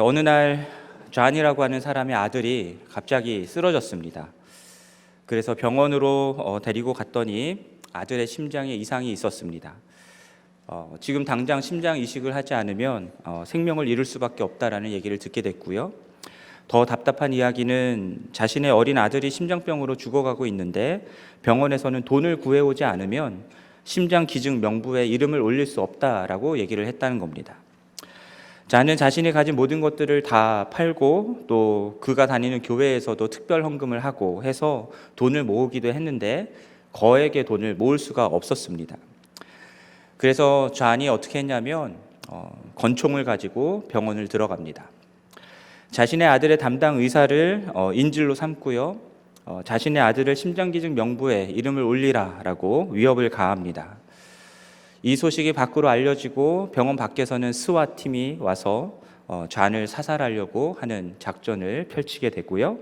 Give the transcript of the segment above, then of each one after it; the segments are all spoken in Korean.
어느 날 존이라고 하는 사람의 아들이 갑자기 쓰러졌습니다. 그래서 병원으로 데리고 갔더니 아들의 심장에 이상이 있었습니다. 지금 당장 심장 이식을 하지 않으면 생명을 잃을 수밖에 없다라는 얘기를 듣게 됐고요. 더 답답한 이야기는 자신의 어린 아들이 심장병으로 죽어가고 있는데 병원에서는 돈을 구해오지 않으면 심장 기증 명부에 이름을 올릴 수 없다라고 얘기를 했다는 겁니다. 자는 자신이 가진 모든 것들을 다 팔고 또 그가 다니는 교회에서도 특별 헌금을 하고 해서 돈을 모으기도 했는데 거액의 돈을 모을 수가 없었습니다. 그래서 존이 어떻게 했냐면 권총을 가지고 병원을 들어갑니다. 자신의 아들의 담당 의사를 인질로 삼고요. 자신의 아들을 심장기증 명부에 이름을 올리라라고 위협을 가합니다. 이 소식이 밖으로 알려지고 병원 밖에서는 스와팀이 와서 존을 사살하려고 하는 작전을 펼치게 되고요.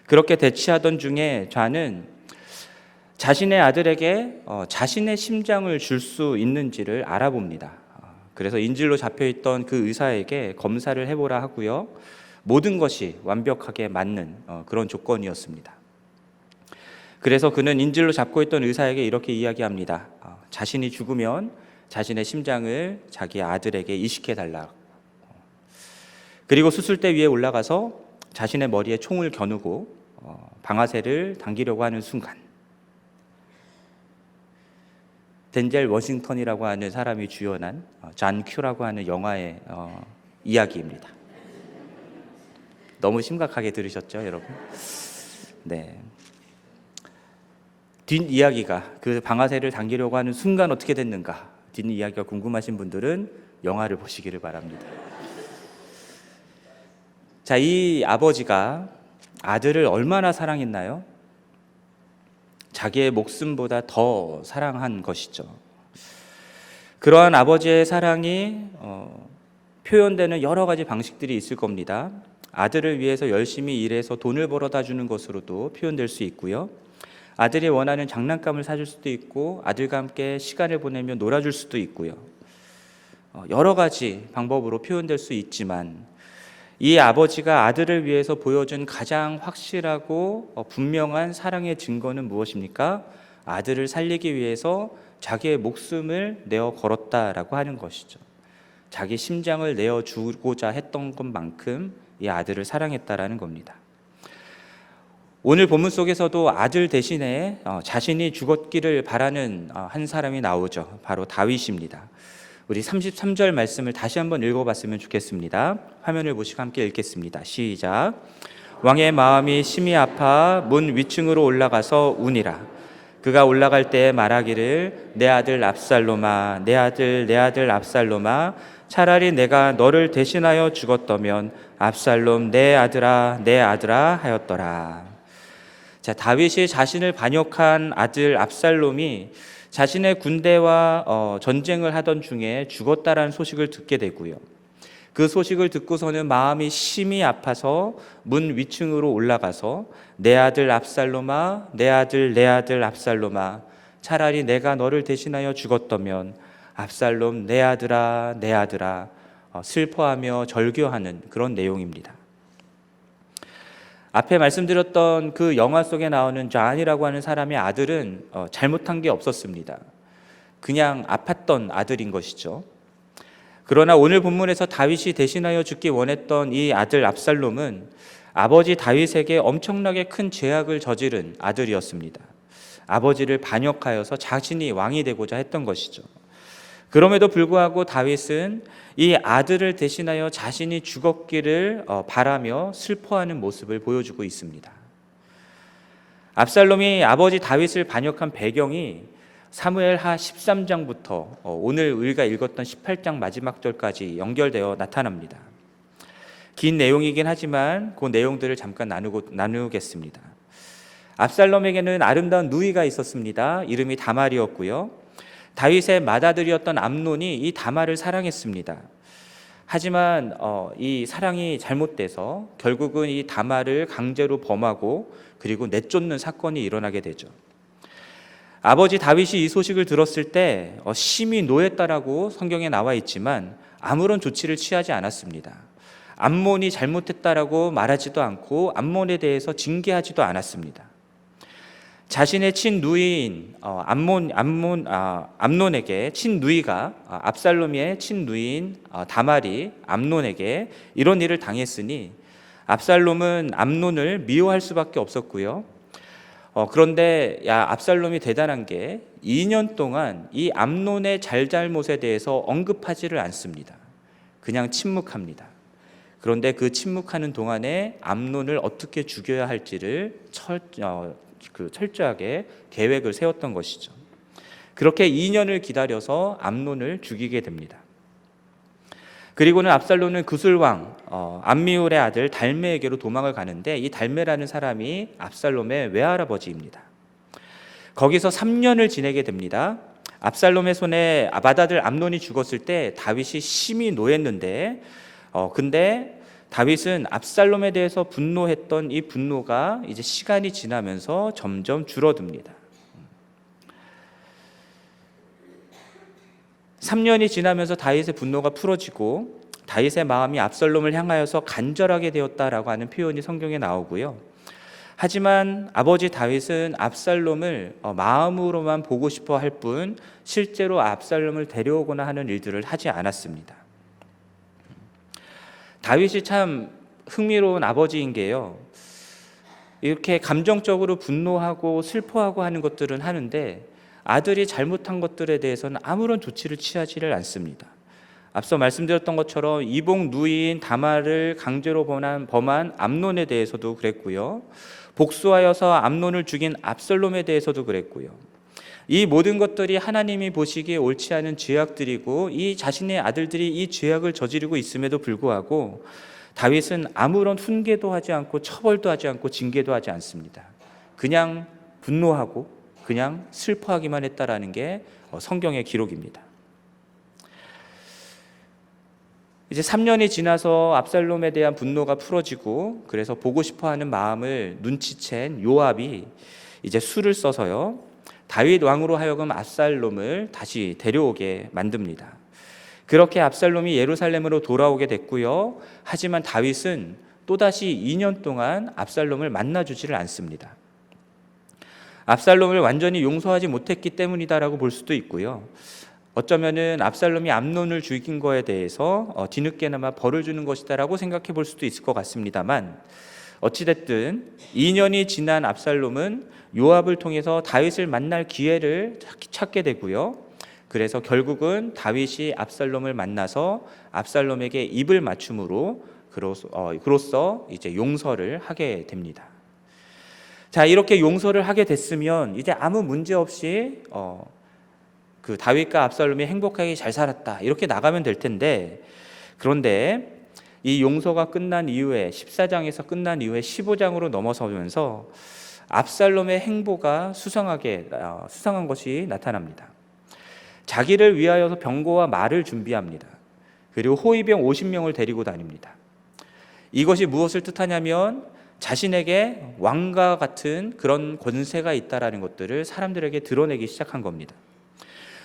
그렇게 대치하던 중에 존은 자신의 아들에게 자신의 심장을 줄 수 있는지를 알아봅니다. 그래서 인질로 잡혀있던 그 의사에게 검사를 해보라 하고요. 모든 것이 완벽하게 맞는 그런 조건이었습니다. 그래서 그는 인질로 잡고 있던 의사에게 이렇게 이야기합니다. 자신이 죽으면 자신의 심장을 자기 아들에게 이식해달라. 그리고 수술대 위에 올라가서 자신의 머리에 총을 겨누고 방아쇠를 당기려고 하는 순간 덴젤 워싱턴이라고 하는 사람이 주연한 존 큐라고 하는 영화의 이야기입니다. 너무 심각하게 들으셨죠, 여러분? 네. 뒷이야기가 그 방아쇠를 당기려고 하는 순간 어떻게 됐는가, 뒷이야기가 궁금하신 분들은 영화를 보시기를 바랍니다. 자, 이 아버지가 아들을 얼마나 사랑했나요? 자기의 목숨보다 더 사랑한 것이죠. 그러한 아버지의 사랑이 표현되는 여러 가지 방식들이 있을 겁니다. 아들을 위해서 열심히 일해서 돈을 벌어다 주는 것으로도 표현될 수 있고요. 아들이 원하는 장난감을 사줄 수도 있고 아들과 함께 시간을 보내며 놀아줄 수도 있고요. 여러 가지 방법으로 표현될 수 있지만 이 아버지가 아들을 위해서 보여준 가장 확실하고 분명한 사랑의 증거는 무엇입니까? 아들을 살리기 위해서 자기의 목숨을 내어 걸었다라고 하는 것이죠. 자기 심장을 내어주고자 했던 것만큼 이 아들을 사랑했다라는 겁니다. 오늘 본문 속에서도 아들 대신에 자신이 죽었기를 바라는 한 사람이 나오죠. 바로 다윗입니다. 우리 33절 말씀을 다시 한번 읽어봤으면 좋겠습니다. 화면을 보시고 함께 읽겠습니다. 시작. 왕의 마음이 심히 아파 문 위층으로 올라가서 우니라. 그가 올라갈 때 말하기를 내 아들 압살롬아, 내 아들 압살롬아, 차라리 내가 너를 대신하여 죽었다면 압살롬 내 아들아 하였더라. 자, 다윗이 자신을 반역한 아들 압살롬이 자신의 군대와 전쟁을 하던 중에 죽었다라는 소식을 듣게 되고요. 그 소식을 듣고서는 마음이 심히 아파서 문 위층으로 올라가서 내 아들 압살롬아, 내 아들 압살롬아, 차라리 내가 너를 대신하여 죽었다면 압살롬 내 아들아 슬퍼하며 절규하는 그런 내용입니다. 앞에 말씀드렸던 그 영화 속에 나오는 존이라고 하는 사람의 아들은 잘못한 게 없었습니다. 그냥 아팠던 아들인 것이죠. 그러나 오늘 본문에서 다윗이 대신하여 죽기 원했던 이 아들 압살롬은 아버지 다윗에게 엄청나게 큰 죄악을 저지른 아들이었습니다. 아버지를 반역하여서 자신이 왕이 되고자 했던 것이죠. 그럼에도 불구하고 다윗은 이 아들을 대신하여 자신이 죽었기를 바라며 슬퍼하는 모습을 보여주고 있습니다. 압살롬이 아버지 다윗을 반역한 배경이 사무엘하 13장부터 오늘 우리가 읽었던 18장 마지막 절까지 연결되어 나타납니다. 긴 내용이긴 하지만 그 내용들을 잠깐 나누겠습니다. 압살롬에게는 아름다운 누이가 있었습니다. 이름이 다말이었고요. 다윗의 맏아들이었던 암논이 이 다말을 사랑했습니다. 하지만 이 사랑이 잘못돼서 결국은 이 다말을 강제로 범하고 그리고 내쫓는 사건이 일어나게 되죠. 아버지 다윗이 이 소식을 들었을 때 심히 노했다라고 성경에 나와 있지만 아무런 조치를 취하지 않았습니다. 암몬이 잘못했다라고 말하지도 않고 암몬에 대해서 징계하지도 않았습니다. 자신의 친누이인 암논에게 친누이가 압살롬의 친누이인 다말이 암논에게 이런 일을 당했으니 압살롬은 암논을 미워할 수밖에 없었고요. 그런데 압살롬이 대단한 게 2년 동안 이 암논의 잘잘못에 대해서 언급하지를 않습니다. 그냥 침묵합니다. 그런데 그 침묵하는 동안에 암논을 어떻게 죽여야 할지를 철저하게 계획을 세웠던 것이죠. 그렇게 2년을 기다려서 암논을 죽이게 됩니다. 그리고는 압살롬은 구슬왕 암미울의 아들 달메에게로 도망을 가는데 이 달메라는 사람이 압살롬의 외할아버지입니다. 거기서 3년을 지내게 됩니다. 압살롬의 손에 맏아들 암논이 죽었을 때 다윗이 심히 노했는데 근데 다윗은 압살롬에 대해서 분노했던 이 분노가 이제 시간이 지나면서 점점 줄어듭니다. 3년이 지나면서 다윗의 분노가 풀어지고 다윗의 마음이 압살롬을 향하여서 간절하게 되었다라고 하는 표현이 성경에 나오고요. 하지만 아버지 다윗은 압살롬을 마음으로만 보고 싶어 할 뿐 실제로 압살롬을 데려오거나 하는 일들을 하지 않았습니다. 다윗이 참 흥미로운 아버지인 게요. 이렇게 감정적으로 분노하고 슬퍼하고 하는 것들은 하는데 아들이 잘못한 것들에 대해서는 아무런 조치를 취하지를 않습니다. 앞서 말씀드렸던 것처럼 이복 누이인 다말을 강제로 범한 암논에 대해서도 그랬고요. 복수하여서 암논을 죽인 압살롬에 대해서도 그랬고요. 이 모든 것들이 하나님이 보시기에 옳지 않은 죄악들이고 이 자신의 아들들이 이 죄악을 저지르고 있음에도 불구하고 다윗은 아무런 훈계도 하지 않고 처벌도 하지 않고 징계도 하지 않습니다. 그냥 분노하고 그냥 슬퍼하기만 했다라는 게 성경의 기록입니다. 이제 3년이 지나서 압살롬에 대한 분노가 풀어지고 그래서 보고 싶어하는 마음을 눈치챈 요압이 이제 수를 써서요 다윗 왕으로 하여금 압살롬을 다시 데려오게 만듭니다. 그렇게 압살롬이 예루살렘으로 돌아오게 됐고요. 하지만 다윗은 또다시 2년 동안 압살롬을 만나주지를 않습니다. 압살롬을 완전히 용서하지 못했기 때문이다라고 볼 수도 있고요. 어쩌면은 압살롬이 암논을 죽인 거에 대해서 뒤늦게나마 벌을 주는 것이다라고 생각해 볼 수도 있을 것 같습니다만 어찌됐든 2년이 지난 압살롬은 요압을 통해서 다윗을 만날 기회를 찾게 되고요. 그래서 결국은 다윗이 압살롬을 만나서 압살롬에게 입을 맞춤으로 그로써 이제 용서를 하게 됩니다. 자, 이렇게 용서를 하게 됐으면 이제 아무 문제 없이 그 다윗과 압살롬이 행복하게 잘 살았다 이렇게 나가면 될 텐데 그런데 이 용서가 끝난 이후에 14장에서 끝난 이후에 15장으로 넘어서면서 압살롬의 행보가 수상한 것이 나타납니다. 자기를 위하여서 병거와 말을 준비합니다. 그리고 호위병 50명을 데리고 다닙니다. 이것이 무엇을 뜻하냐면 자신에게 왕과 같은 그런 권세가 있다라는 것들을 사람들에게 드러내기 시작한 겁니다.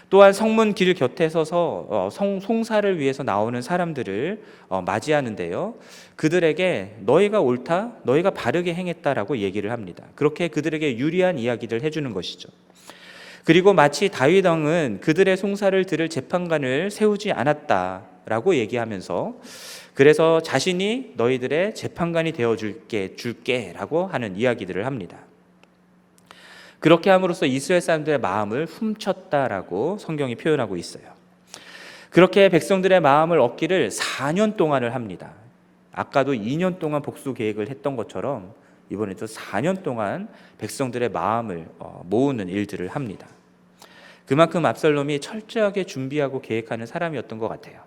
또한 성문 길 곁에 서서 송사를 위해서 나오는 사람들을 맞이하는데요. 그들에게 너희가 옳다, 너희가 바르게 행했다라고 얘기를 합니다. 그렇게 그들에게 유리한 이야기를 해주는 것이죠. 그리고 마치 다윗 왕은 그들의 송사를 들을 재판관을 세우지 않았다라고 얘기하면서 그래서 자신이 너희들의 재판관이 되어줄게라고 하는 이야기들을 합니다. 그렇게 함으로써 이스라엘 사람들의 마음을 훔쳤다라고 성경이 표현하고 있어요. 그렇게 백성들의 마음을 얻기를 4년 동안을 합니다. 아까도 2년 동안 복수 계획을 했던 것처럼 이번에도 4년 동안 백성들의 마음을 모으는 일들을 합니다. 그만큼 압살롬이 철저하게 준비하고 계획하는 사람이었던 것 같아요.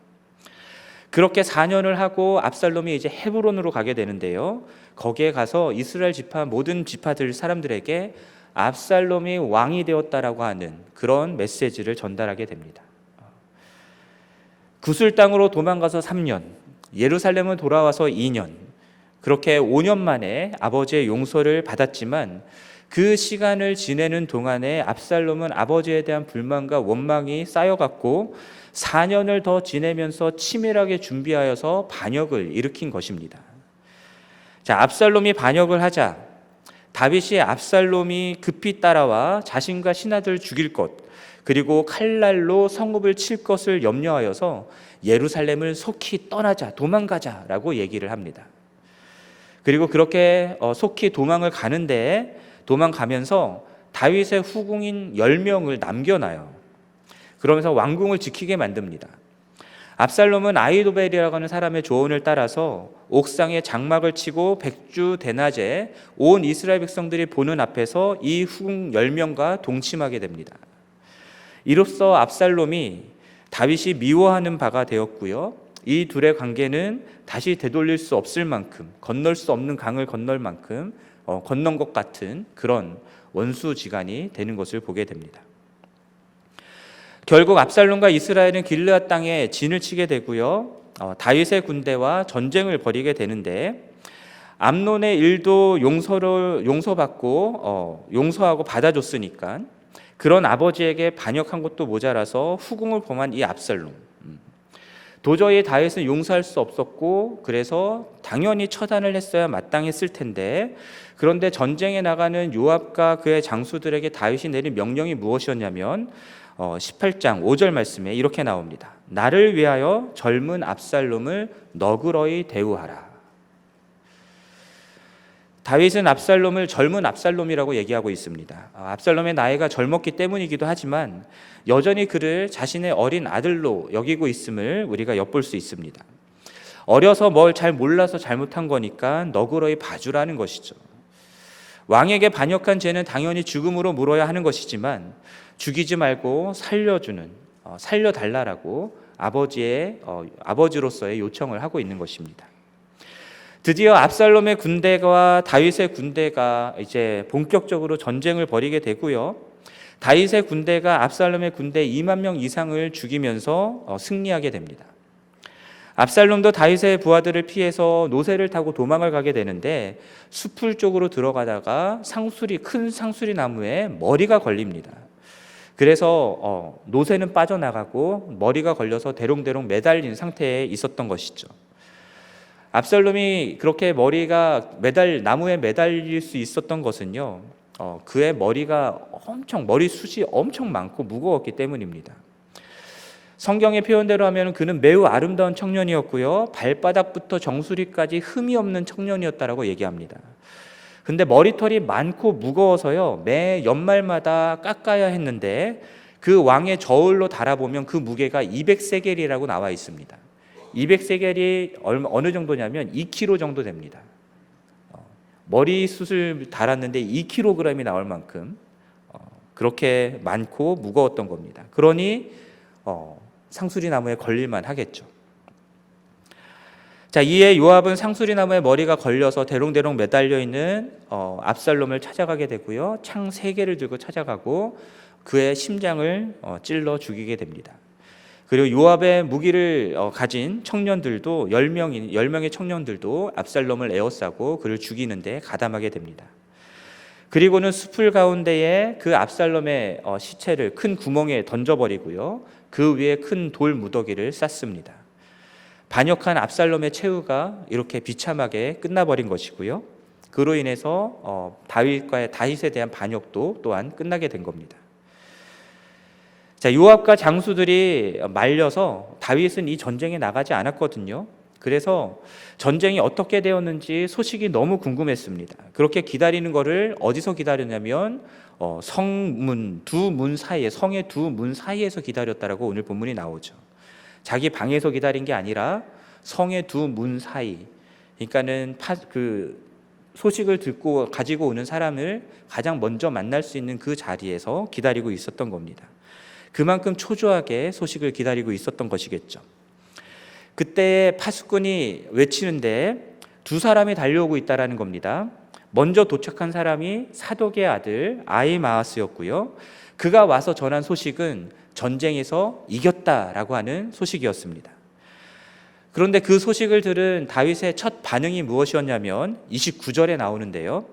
그렇게 4년을 하고 압살롬이 이제 헤브론으로 가게 되는데요. 거기에 가서 이스라엘 지파 모든 지파들 사람들에게 압살롬이 왕이 되었다라고 하는 그런 메시지를 전달하게 됩니다. 구슬 땅으로 도망가서 3년, 예루살렘을 돌아와서 2년, 그렇게 5년 만에 아버지의 용서를 받았지만 그 시간을 지내는 동안에 압살롬은 아버지에 대한 불만과 원망이 쌓여갔고 4년을 더 지내면서 치밀하게 준비하여서 반역을 일으킨 것입니다. 자, 압살롬이 반역을 하자 다윗이 압살롬이 급히 따라와 자신과 신하들 죽일 것, 그리고 칼날로 성읍을 칠 것을 염려하여서 예루살렘을 속히 떠나자, 도망가자라고 얘기를 합니다. 그리고 그렇게 속히 도망을 가는데 도망가면서 다윗의 후궁인 10명을 남겨놔요. 그러면서 왕궁을 지키게 만듭니다. 압살롬은 아히도벨이라고 하는 사람의 조언을 따라서 옥상에 장막을 치고 백주 대낮에 온 이스라엘 백성들이 보는 앞에서 이 후궁 10명과 동침하게 됩니다. 이로써 압살롬이 다윗이 미워하는 바가 되었고요. 이 둘의 관계는 다시 되돌릴 수 없을 만큼, 건널 수 없는 강을 건널 만큼 건넌 것 같은 그런 원수지간이 되는 것을 보게 됩니다. 결국 압살롬과 이스라엘은 길르앗 땅에 진을 치게 되고요. 다윗의 군대와 전쟁을 벌이게 되는데 암논의 일도 용서받고 용서하고 받아줬으니까 그런 아버지에게 반역한 것도 모자라서 후궁을 범한 이 압살롬, 도저히 다윗은 용서할 수 없었고 그래서 당연히 처단을 했어야 마땅했을 텐데, 그런데 전쟁에 나가는 요압과 그의 장수들에게 다윗이 내린 명령이 무엇이었냐면 18장 5절 말씀에 이렇게 나옵니다. 나를 위하여 젊은 압살롬을 너그러이 대우하라. 다윗은 압살롬을 젊은 압살롬이라고 얘기하고 있습니다. 압살롬의 나이가 젊었기 때문이기도 하지만 여전히 그를 자신의 어린 아들로 여기고 있음을 우리가 엿볼 수 있습니다. 어려서 뭘 잘 몰라서 잘못한 거니까 너그러이 봐주라는 것이죠. 왕에게 반역한 죄는 당연히 죽음으로 물어야 하는 것이지만 죽이지 말고 살려달라라고 아버지로서의 요청을 하고 있는 것입니다. 드디어 압살롬의 군대와 다윗의 군대가 이제 본격적으로 전쟁을 벌이게 되고요. 다윗의 군대가 압살롬의 군대 2만 명 이상을 죽이면서 승리하게 됩니다. 압살롬도 다윗의 부하들을 피해서 노새를 타고 도망을 가게 되는데 숲을 쪽으로 들어가다가 큰 상수리 나무에 머리가 걸립니다. 그래서 노새는 빠져나가고 머리가 걸려서 대롱대롱 매달린 상태에 있었던 것이죠. 압살롬이 그렇게 나무에 매달릴 수 있었던 것은요, 그의 머리숱이 엄청 많고 무거웠기 때문입니다. 성경의 표현대로 하면 그는 매우 아름다운 청년이었고요, 발바닥부터 정수리까지 흠이 없는 청년이었다라고 얘기합니다. 근데 머리털이 많고 무거워서요, 매 연말마다 깎아야 했는데 그 왕의 저울로 달아보면 그 무게가 200세겔이라고 나와 있습니다. 200세겔이 어느 정도냐면 2kg 정도 됩니다. 머리숱을 달았는데 2kg이 나올 만큼 그렇게 많고 무거웠던 겁니다. 그러니 상수리 나무에 걸릴만 하겠죠. 자, 이에 요압은 상수리 나무에 머리가 걸려서 대롱대롱 매달려 있는 압살롬을 찾아가게 되고요. 창 3개를 들고 찾아가고 그의 심장을 찔러 죽이게 됩니다. 그리고 요압의 무기를 가진 청년들도 10명의 청년들도 압살롬을 에워싸고 그를 죽이는데 가담하게 됩니다. 그리고는 숲을 가운데에 그 압살롬의 시체를 큰 구멍에 던져버리고요, 그 위에 큰 돌 무더기를 쌓습니다. 반역한 압살롬의 최후가 이렇게 비참하게 끝나버린 것이고요, 그로 인해서 다윗에 대한 반역도 또한 끝나게 된 겁니다. 자, 요압과 장수들이 말려서 다윗은 이 전쟁에 나가지 않았거든요. 그래서 전쟁이 어떻게 되었는지 소식이 너무 궁금했습니다. 그렇게 기다리는 것을 어디서 기다렸냐면 성의 두 문 사이에서 기다렸다라고 오늘 본문이 나오죠. 자기 방에서 기다린 게 아니라 성의 두 문 사이, 그러니까는 그 소식을 듣고 가지고 오는 사람을 가장 먼저 만날 수 있는 그 자리에서 기다리고 있었던 겁니다. 그만큼 초조하게 소식을 기다리고 있었던 것이겠죠. 그때 파수꾼이 외치는데 두 사람이 달려오고 있다라는 겁니다. 먼저 도착한 사람이 사독의 아들 아히마아스였고요, 그가 와서 전한 소식은 전쟁에서 이겼다라고 하는 소식이었습니다. 그런데 그 소식을 들은 다윗의 첫 반응이 무엇이었냐면 29절에 나오는데요,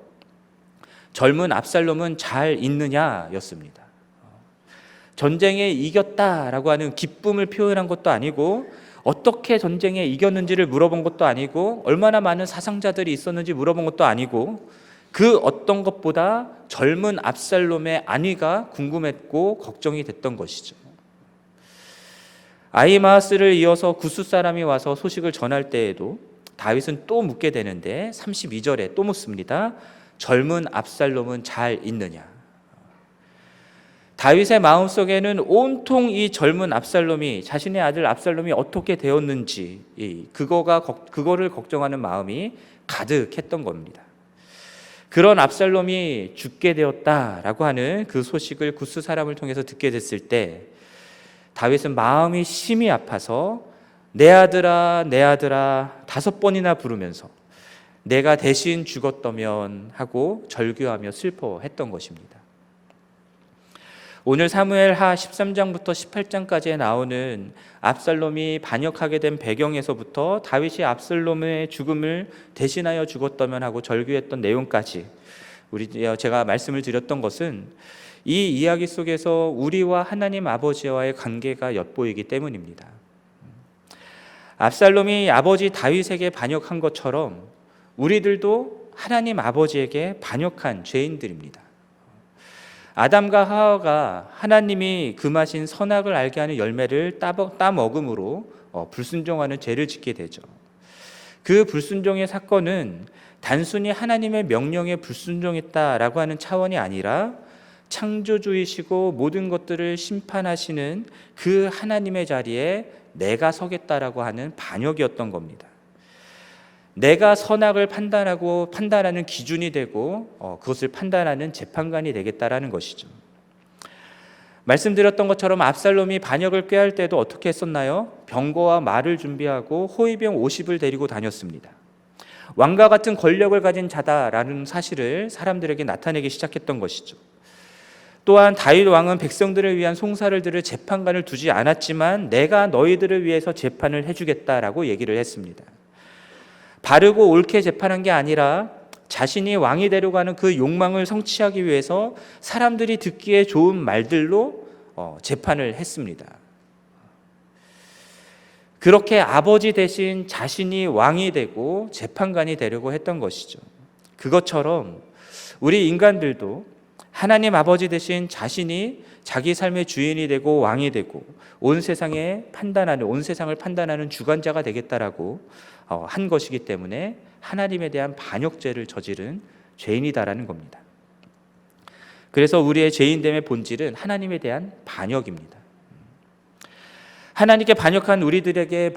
젊은 압살롬은 잘 있느냐였습니다. 전쟁에 이겼다라고 하는 기쁨을 표현한 것도 아니고, 어떻게 전쟁에 이겼는지를 물어본 것도 아니고, 얼마나 많은 사상자들이 있었는지 물어본 것도 아니고, 그 어떤 것보다 젊은 압살롬의 안위가 궁금했고 걱정이 됐던 것이죠. 아히마아스를 이어서 구스 사람이 와서 소식을 전할 때에도 다윗은 또 묻게 되는데 32절에 또 묻습니다. 젊은 압살롬은 잘 있느냐? 다윗의 마음속에는 온통 이 젊은 압살롬이, 자신의 아들 압살롬이 어떻게 되었는지, 그거를 걱정하는 마음이 가득했던 겁니다. 그런 압살롬이 죽게 되었다라고 하는 그 소식을 구스 사람을 통해서 듣게 됐을 때 다윗은 마음이 심히 아파서 내 아들아 내 아들아 5번이나 부르면서 내가 대신 죽었다면 하고 절규하며 슬퍼했던 것입니다. 오늘 사무엘하 13장부터 18장까지에 나오는 압살롬이 반역하게 된 배경에서부터 다윗이 압살롬의 죽음을 대신하여 죽었다면 하고 절규했던 내용까지 제가 말씀을 드렸던 것은 이 이야기 속에서 우리와 하나님 아버지와의 관계가 엿보이기 때문입니다. 압살롬이 아버지 다윗에게 반역한 것처럼 우리들도 하나님 아버지에게 반역한 죄인들입니다. 아담과 하와가 하나님이 금하신 선악을 알게 하는 열매를 따먹음으로 불순종하는 죄를 짓게 되죠. 그 불순종의 사건은 단순히 하나님의 명령에 불순종했다라고 하는 차원이 아니라 창조주이시고 모든 것들을 심판하시는 그 하나님의 자리에 내가 서겠다라고 하는 반역이었던 겁니다. 내가 선악을 판단하는 기준이 되고 그것을 판단하는 재판관이 되겠다라는 것이죠. 말씀드렸던 것처럼 압살롬이 반역을 꾀할 때도 어떻게 했었나요? 병거와 말을 준비하고 호위병 50을 데리고 다녔습니다. 왕과 같은 권력을 가진 자다라는 사실을 사람들에게 나타내기 시작했던 것이죠. 또한 다윗 왕은 백성들을 위한 송사를 들을 재판관을 두지 않았지만 내가 너희들을 위해서 재판을 해주겠다라고 얘기를 했습니다. 바르고 옳게 재판한 게 아니라 자신이 왕이 되려고 하는 그 욕망을 성취하기 위해서 사람들이 듣기에 좋은 말들로 재판을 했습니다. 그렇게 아버지 대신 자신이 왕이 되고 재판관이 되려고 했던 것이죠. 그것처럼 우리 인간들도 하나님 아버지 대신 자신이 자기 삶의 주인이 되고 왕이 되고 온 세상을 판단하는 주관자가 되겠다라고 한 것이기 때문에 하나님에 대한 반역죄를 저지른 죄인이다라는 겁니다. 그래서 우리의 죄인됨의 본질은 하나님에 대한 반역입니다. 하나님께 반역한 우리들에게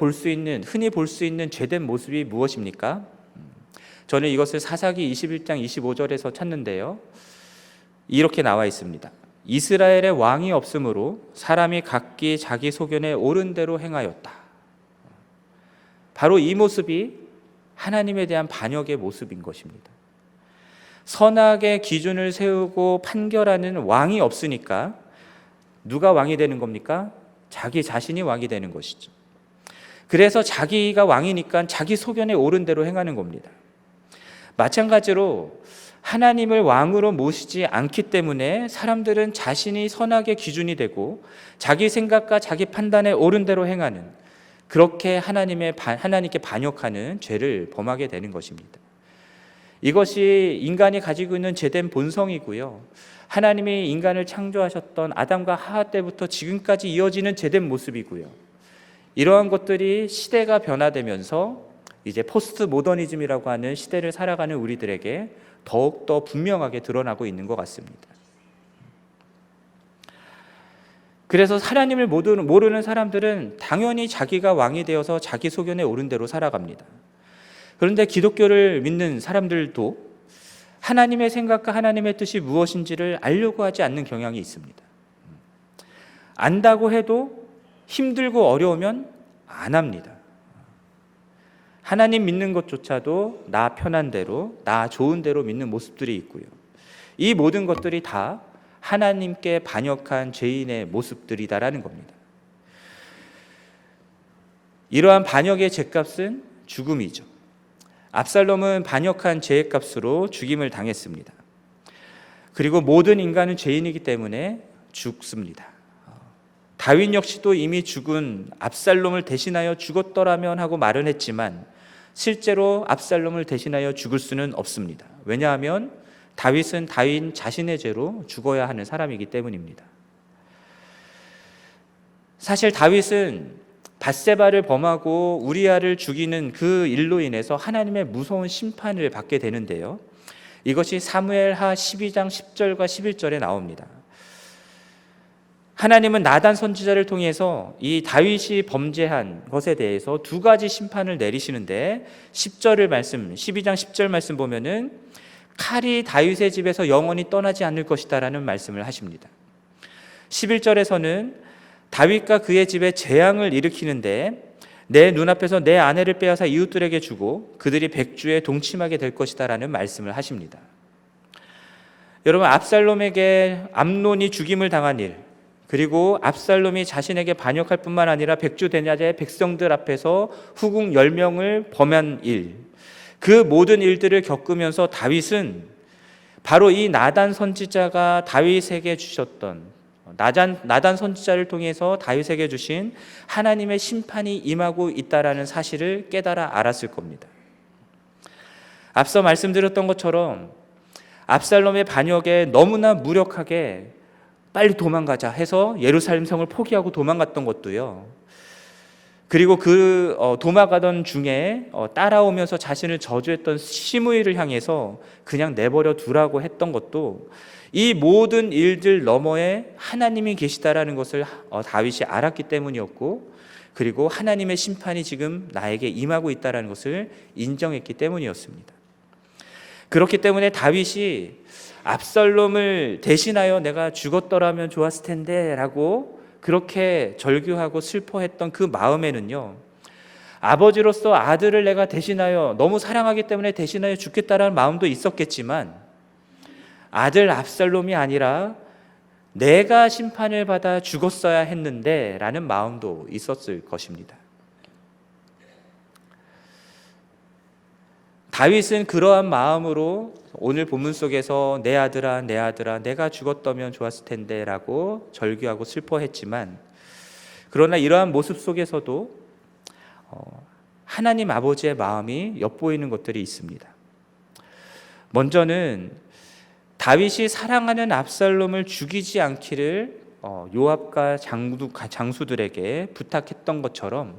흔히 볼 수 있는 죄된 모습이 무엇입니까? 저는 이것을 사사기 21장 25절에서 찾는데요. 이렇게 나와 있습니다. 이스라엘의 왕이 없으므로 사람이 각기 자기 소견에 옳은 대로 행하였다. 바로 이 모습이 하나님에 대한 반역의 모습인 것입니다. 선악의 기준을 세우고 판결하는 왕이 없으니까 누가 왕이 되는 겁니까? 자기 자신이 왕이 되는 것이죠. 그래서 자기가 왕이니까 자기 소견에 옳은 대로 행하는 겁니다. 마찬가지로 하나님을 왕으로 모시지 않기 때문에 사람들은 자신이 선악의 기준이 되고 자기 생각과 자기 판단에 옳은 대로 행하는, 그렇게 하나님께 반역하는 죄를 범하게 되는 것입니다. 이것이 인간이 가지고 있는 죄된 본성이고요. 하나님이 인간을 창조하셨던 아담과 하와 때부터 지금까지 이어지는 죄된 모습이고요. 이러한 것들이 시대가 변화되면서 이제 포스트 모더니즘이라고 하는 시대를 살아가는 우리들에게 더욱더 분명하게 드러나고 있는 것 같습니다. 그래서 하나님을 모르는 사람들은 당연히 자기가 왕이 되어서 자기 소견에 옳은 대로 살아갑니다. 그런데 기독교를 믿는 사람들도 하나님의 생각과 하나님의 뜻이 무엇인지를 알려고 하지 않는 경향이 있습니다. 안다고 해도 힘들고 어려우면 안 합니다. 하나님 믿는 것조차도 나 편한 대로, 나 좋은 대로 믿는 모습들이 있고요. 이 모든 것들이 다 하나님께 반역한 죄인의 모습들이다라는 겁니다. 이러한 반역의 죄값은 죽음이죠. 압살롬은 반역한 죄의 값으로 죽임을 당했습니다. 그리고 모든 인간은 죄인이기 때문에 죽습니다. 다윗 역시도 이미 죽은 압살롬을 대신하여 죽었더라면 하고 말은 했지만 실제로 압살롬을 대신하여 죽을 수는 없습니다. 왜냐하면 다윗은 다윗 자신의 죄로 죽어야 하는 사람이기 때문입니다. 사실 다윗은 밧세바를 범하고 우리아를 죽이는 그 일로 인해서 하나님의 무서운 심판을 받게 되는데요. 이것이 사무엘하 12장 10절과 11절에 나옵니다. 하나님은 나단 선지자를 통해서 이 다윗이 범죄한 것에 대해서 두 가지 심판을 내리시는데 10절을 말씀, 12장 10절 말씀 보면은 칼이 다윗의 집에서 영원히 떠나지 않을 것이다라는 말씀을 하십니다. 11절에서는 다윗과 그의 집에 재앙을 일으키는데 내 눈앞에서 내 아내를 빼앗아 이웃들에게 주고 그들이 백주에 동침하게 될 것이다라는 말씀을 하십니다. 여러분, 압살롬에게 암논이 죽임을 당한 일, 그리고 압살롬이 자신에게 반역할 뿐만 아니라 백주대낮에 백성들 앞에서 후궁 10명을 범한 일, 그 모든 일들을 겪으면서 다윗은 바로 이 나단 선지자가 다윗에게 주셨던 나단 선지자를 통해서 다윗에게 주신 하나님의 심판이 임하고 있다라는 사실을 깨달아 알았을 겁니다. 앞서 말씀드렸던 것처럼 압살롬의 반역에 너무나 무력하게 빨리 도망가자 해서 예루살렘 성을 포기하고 도망갔던 것도요. 그리고 그 도망가던 중에 따라오면서 자신을 저주했던 시므이를 향해서 그냥 내버려 두라고 했던 것도 이 모든 일들 너머에 하나님이 계시다라는 것을 다윗이 알았기 때문이었고, 그리고 하나님의 심판이 지금 나에게 임하고 있다라는 것을 인정했기 때문이었습니다. 그렇기 때문에 다윗이 압살롬을 대신하여 내가 죽었더라면 좋았을 텐데 라고 그렇게 절규하고 슬퍼했던 그 마음에는요, 아버지로서 아들을 내가 대신하여 너무 사랑하기 때문에 대신하여 죽겠다라는 마음도 있었겠지만 아들 압살롬이 아니라 내가 심판을 받아 죽었어야 했는데 라는 마음도 있었을 것입니다. 다윗은 그러한 마음으로 오늘 본문 속에서 내 아들아 내 아들아 내가 죽었다면 좋았을 텐데 라고 절규하고 슬퍼했지만, 그러나 이러한 모습 속에서도 하나님 아버지의 마음이 엿보이는 것들이 있습니다. 먼저는 다윗이 사랑하는 압살롬을 죽이지 않기를 요압과 장수들에게 부탁했던 것처럼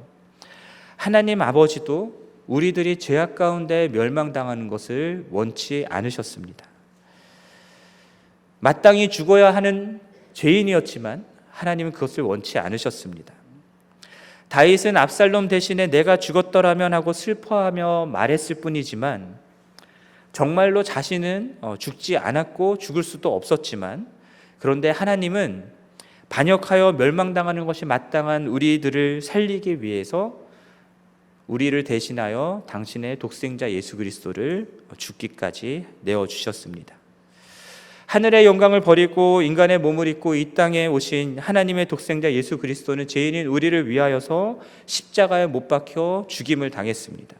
하나님 아버지도 우리들이 죄악 가운데 멸망당하는 것을 원치 않으셨습니다. 마땅히 죽어야 하는 죄인이었지만 하나님은 그것을 원치 않으셨습니다. 다윗은 압살롬 대신에 내가 죽었더라면 하고 슬퍼하며 말했을 뿐이지만 정말로 자신은 죽지 않았고 죽을 수도 없었지만, 그런데 하나님은 반역하여 멸망당하는 것이 마땅한 우리들을 살리기 위해서 우리를 대신하여 당신의 독생자 예수 그리스도를 죽기까지 내어주셨습니다. 하늘의 영광을 버리고 인간의 몸을 입고 이 땅에 오신 하나님의 독생자 예수 그리스도는 죄인인 우리를 위하여서 십자가에 못 박혀 죽임을 당했습니다.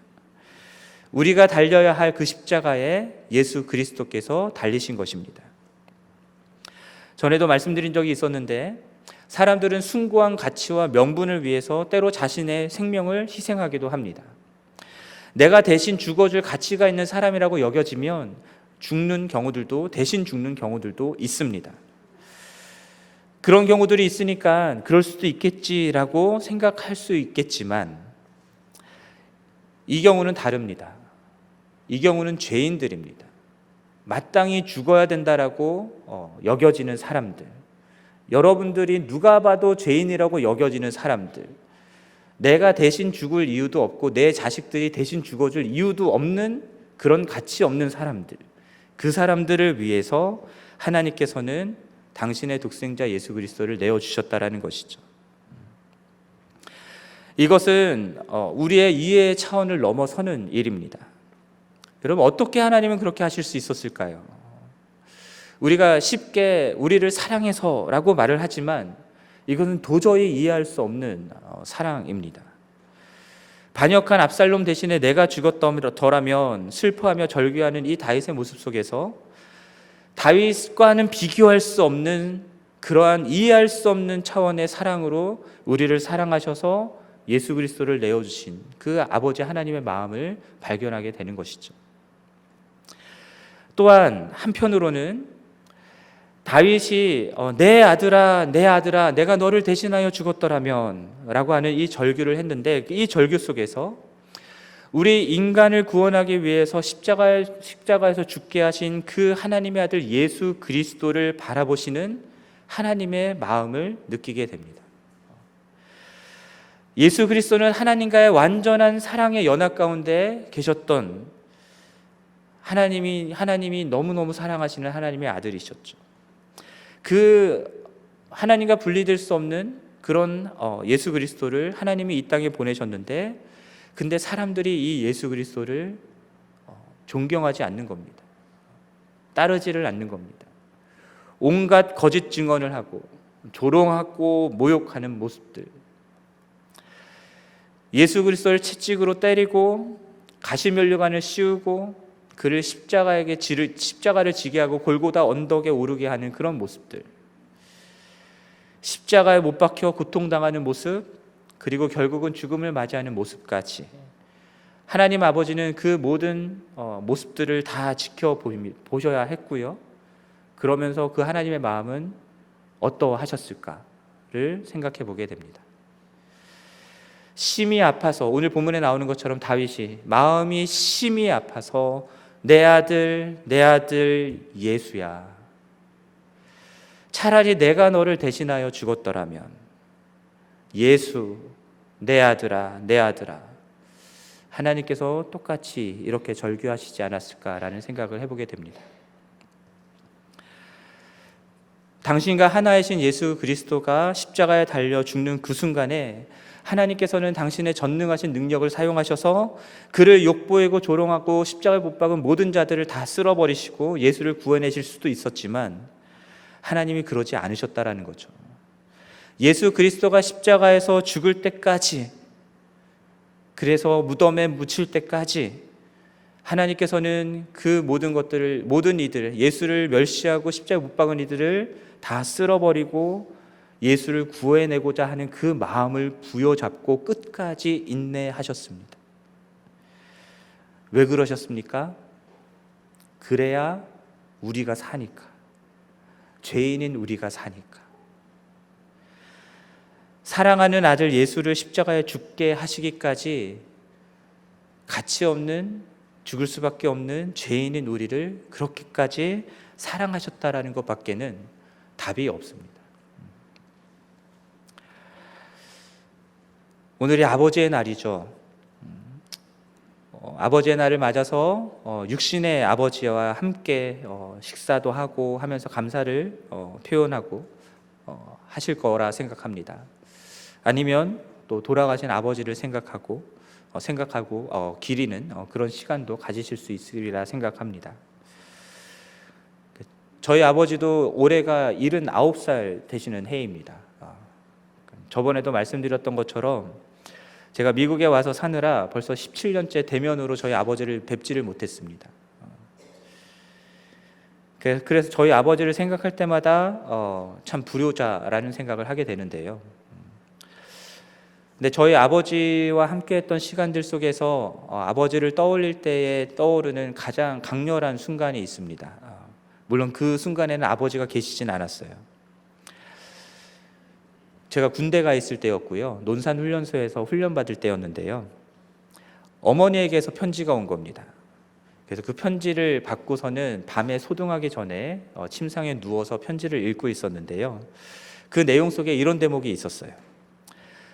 우리가 달려야 할 그 십자가에 예수 그리스도께서 달리신 것입니다. 전에도 말씀드린 적이 있었는데, 사람들은 숭고한 가치와 명분을 위해서 때로 자신의 생명을 희생하기도 합니다. 내가 대신 죽어줄 가치가 있는 사람이라고 여겨지면 대신 죽는 경우들도 있습니다. 그런 경우들이 있으니까 그럴 수도 있겠지라고 생각할 수 있겠지만, 이 경우는 다릅니다. 이 경우는 죄인들입니다. 마땅히 죽어야 된다라고 여겨지는 사람들, 여러분들이 누가 봐도 죄인이라고 여겨지는 사람들, 내가 대신 죽을 이유도 없고 내 자식들이 대신 죽어줄 이유도 없는 그런 가치 없는 사람들, 그 사람들을 위해서 하나님께서는 당신의 독생자 예수 그리스도를 내어주셨다라는 것이죠. 이것은 우리의 이해의 차원을 넘어서는 일입니다. 여러분, 어떻게 하나님은 그렇게 하실 수 있었을까요? 우리가 쉽게 우리를 사랑해서라고 말을 하지만 이것은 도저히 이해할 수 없는 사랑입니다. 반역한 압살롬 대신에 내가 죽었더라면 슬퍼하며 절규하는 이 다윗의 모습 속에서 다윗과는 비교할 수 없는 그러한 이해할 수 없는 차원의 사랑으로 우리를 사랑하셔서 예수 그리스도를 내어주신 그 아버지 하나님의 마음을 발견하게 되는 것이죠. 또한 한편으로는 다윗이 내 아들아 내 아들아 내가 너를 대신하여 죽었더라면 라고 하는 이 절규를 했는데, 이 절규 속에서 우리 인간을 구원하기 위해서 십자가에서 죽게 하신 그 하나님의 아들 예수 그리스도를 바라보시는 하나님의 마음을 느끼게 됩니다. 예수 그리스도는 하나님과의 완전한 사랑의 연합 가운데 계셨던 하나님이 너무너무 사랑하시는 하나님의 아들이셨죠. 그 하나님과 분리될 수 없는 그런 예수 그리스도를 하나님이 이 땅에 보내셨는데, 근데 사람들이 이 예수 그리스도를 존경하지 않는 겁니다. 따르지를 않는 겁니다. 온갖 거짓 증언을 하고 조롱하고 모욕하는 모습들, 예수 그리스도를 채찍으로 때리고 가시면류관을 씌우고 그를 십자가를 지게 하고 골고다 언덕에 오르게 하는 그런 모습들, 십자가에 못 박혀 고통당하는 모습, 그리고 결국은 죽음을 맞이하는 모습까지 하나님 아버지는 그 모든 모습들을 다 지켜보셔야 했고요. 그러면서 그 하나님의 마음은 어떠하셨을까를 생각해 보게 됩니다. 심히 아파서, 오늘 본문에 나오는 것처럼 다윗이 마음이 심히 아파서 내 아들 예수야, 차라리 내가 너를 대신하여 죽었더라면, 예수 내 아들아 하나님께서 똑같이 이렇게 절규하시지 않았을까라는 생각을 해보게 됩니다. 당신과 하나이신 예수 그리스도가 십자가에 달려 죽는 그 순간에 하나님께서는 당신의 전능하신 능력을 사용하셔서 그를 욕보이고 조롱하고 십자가에 못 박은 모든 자들을 다 쓸어버리시고 예수를 구원하실 수도 있었지만, 하나님이 그러지 않으셨다라는 거죠. 예수 그리스도가 십자가에서 죽을 때까지, 그래서 무덤에 묻힐 때까지 하나님께서는 그 모든 이들, 예수를 멸시하고 십자가에 못 박은 이들을 다 쓸어버리고 예수를 구해내고자 하는 그 마음을 부여잡고 끝까지 인내하셨습니다. 왜 그러셨습니까? 그래야 우리가 사니까, 죄인인 우리가 사니까. 사랑하는 아들 예수를 십자가에 죽게 하시기까지 가치 없는, 죽을 수밖에 없는 죄인인 우리를 그렇게까지 사랑하셨다라는 것밖에는 답이 없습니다. 오늘이 아버지의 날이죠. 아버지의 날을 맞아서 육신의 아버지와 함께 식사도 하고 하면서 감사를 표현하고 하실 거라 생각합니다. 아니면 또 돌아가신 아버지를 생각하고 기리는 그런 시간도 가지실 수 있으리라 생각합니다. 저희 아버지도 올해가 79살 되시는 해입니다. 저번에도 말씀드렸던 것처럼 제가 미국에 와서 사느라 벌써 17년째 대면으로 저희 아버지를 뵙지를 못했습니다. 그래서 저희 아버지를 생각할 때마다 참 불효자라는 생각을 하게 되는데요. 근데 저희 아버지와 함께했던 시간들 속에서 아버지를 떠올릴 때에 떠오르는 가장 강렬한 순간이 있습니다. 물론 그 순간에는 아버지가 계시진 않았어요. 제가 군대가 있을 때였고요. 논산훈련소에서 훈련받을 때였는데요. 어머니에게서 편지가 온 겁니다. 그래서 그 편지를 받고서는 밤에 소등하기 전에 침상에 누워서 편지를 읽고 있었는데요. 그 내용 속에 이런 대목이 있었어요.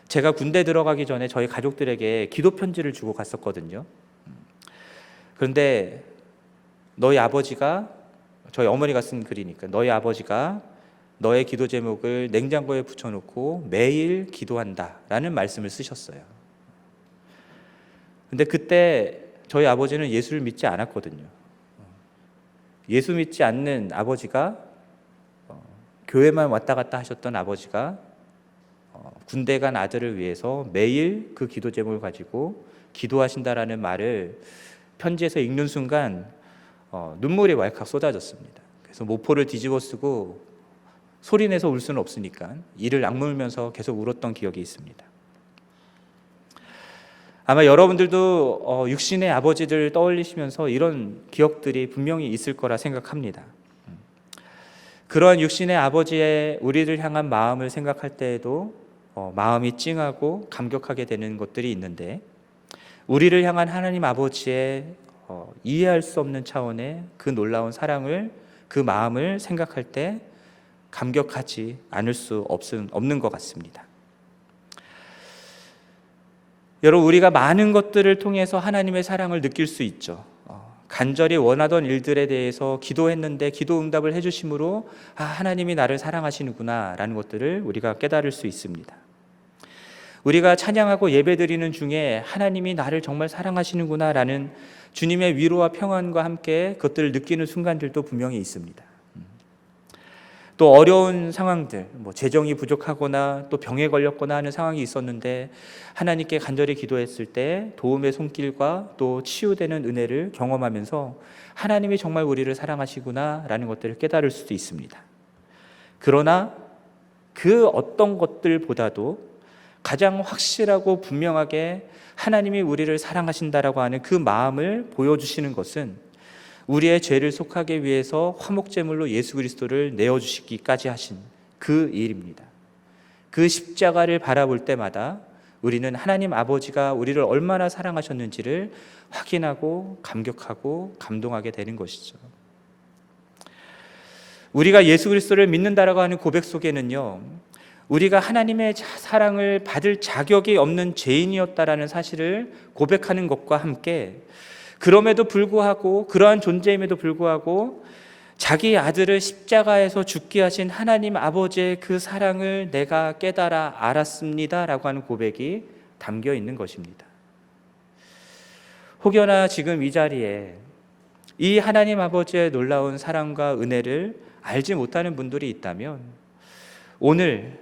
제가 군대 들어가기 전에 저희 가족들에게 기도 편지를 주고 갔었거든요. 그런데 너희 아버지가, 저희 어머니가 쓴 글이니까, 너희 아버지가 너의 기도 제목을 냉장고에 붙여놓고 매일 기도한다라는 말씀을 쓰셨어요. 근데 그때 저희 아버지는 예수를 믿지 않았거든요. 예수 믿지 않는 아버지가, 교회만 왔다 갔다 하셨던 아버지가 군대 간 아들을 위해서 매일 그 기도 제목을 가지고 기도하신다라는 말을 편지에서 읽는 순간 눈물이 왈칵 쏟아졌습니다. 그래서 모포를 뒤집어 쓰고 소리내서 울 수는 없으니까 이를 악물면서 계속 울었던 기억이 있습니다. 아마 여러분들도 육신의 아버지를 떠올리시면서 이런 기억들이 분명히 있을 거라 생각합니다. 그러한 육신의 아버지의 우리를 향한 마음을 생각할 때에도 마음이 찡하고 감격하게 되는 것들이 있는데, 우리를 향한 하나님 아버지의 이해할 수 없는 차원의 그 놀라운 사랑을, 그 마음을 생각할 때 감격하지 않을 수 없는 것 같습니다. 여러분, 우리가 많은 것들을 통해서 하나님의 사랑을 느낄 수 있죠. 간절히 원하던 일들에 대해서 기도했는데 기도 응답을 해주심으로 하나님이 나를 사랑하시는구나 라는 것들을 우리가 깨달을 수 있습니다. 우리가 찬양하고 예배드리는 중에 하나님이 나를 정말 사랑하시는구나 라는 주님의 위로와 평안과 함께 그것들을 느끼는 순간들도 분명히 있습니다. 또 어려운 상황들, 재정이 부족하거나 또 병에 걸렸거나 하는 상황이 있었는데 하나님께 간절히 기도했을 때 도움의 손길과 또 치유되는 은혜를 경험하면서 하나님이 정말 우리를 사랑하시구나 라는 것들을 깨달을 수도 있습니다. 그러나 그 어떤 것들보다도 가장 확실하고 분명하게 하나님이 우리를 사랑하신다라고 하는 그 마음을 보여주시는 것은 우리의 죄를 속하기 위해서 화목제물로 예수 그리스도를 내어주시기까지 하신 그 일입니다. 그 십자가를 바라볼 때마다 우리는 하나님 아버지가 우리를 얼마나 사랑하셨는지를 확인하고 감격하고 감동하게 되는 것이죠. 우리가 예수 그리스도를 믿는다라고 하는 고백 속에는요, 우리가 하나님의 사랑을 받을 자격이 없는 죄인이었다라는 사실을 고백하는 것과 함께, 그럼에도 불구하고, 그러한 존재임에도 불구하고 자기 아들을 십자가에서 죽게 하신 하나님 아버지의 그 사랑을 내가 깨달아 알았습니다 라고 하는 고백이 담겨 있는 것입니다. 혹여나 지금 이 자리에 이 하나님 아버지의 놀라운 사랑과 은혜를 알지 못하는 분들이 있다면, 오늘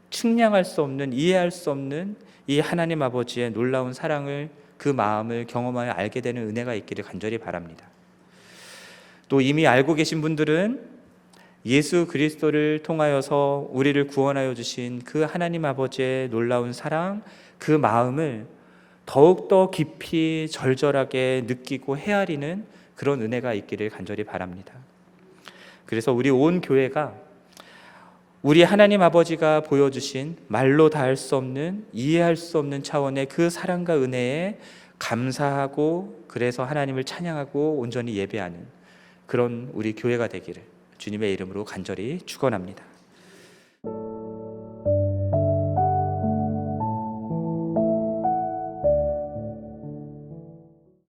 측량할 수 없는, 이해할 수 없는 이 하나님 아버지의 놀라운 사랑을, 그 마음을 경험하여 알게 되는 은혜가 있기를 간절히 바랍니다. 또 이미 알고 계신 분들은 예수 그리스도를 통하여서 우리를 구원하여 주신 그 하나님 아버지의 놀라운 사랑, 그 마음을 더욱더 깊이 절절하게 느끼고 헤아리는 그런 은혜가 있기를 간절히 바랍니다. 그래서 우리 온 교회가 우리 하나님 아버지가 보여주신 말로 다 할 수 없는, 이해할 수 없는 차원의 그 사랑과 은혜에 감사하고, 그래서 하나님을 찬양하고 온전히 예배하는 그런 우리 교회가 되기를 주님의 이름으로 간절히 축원합니다.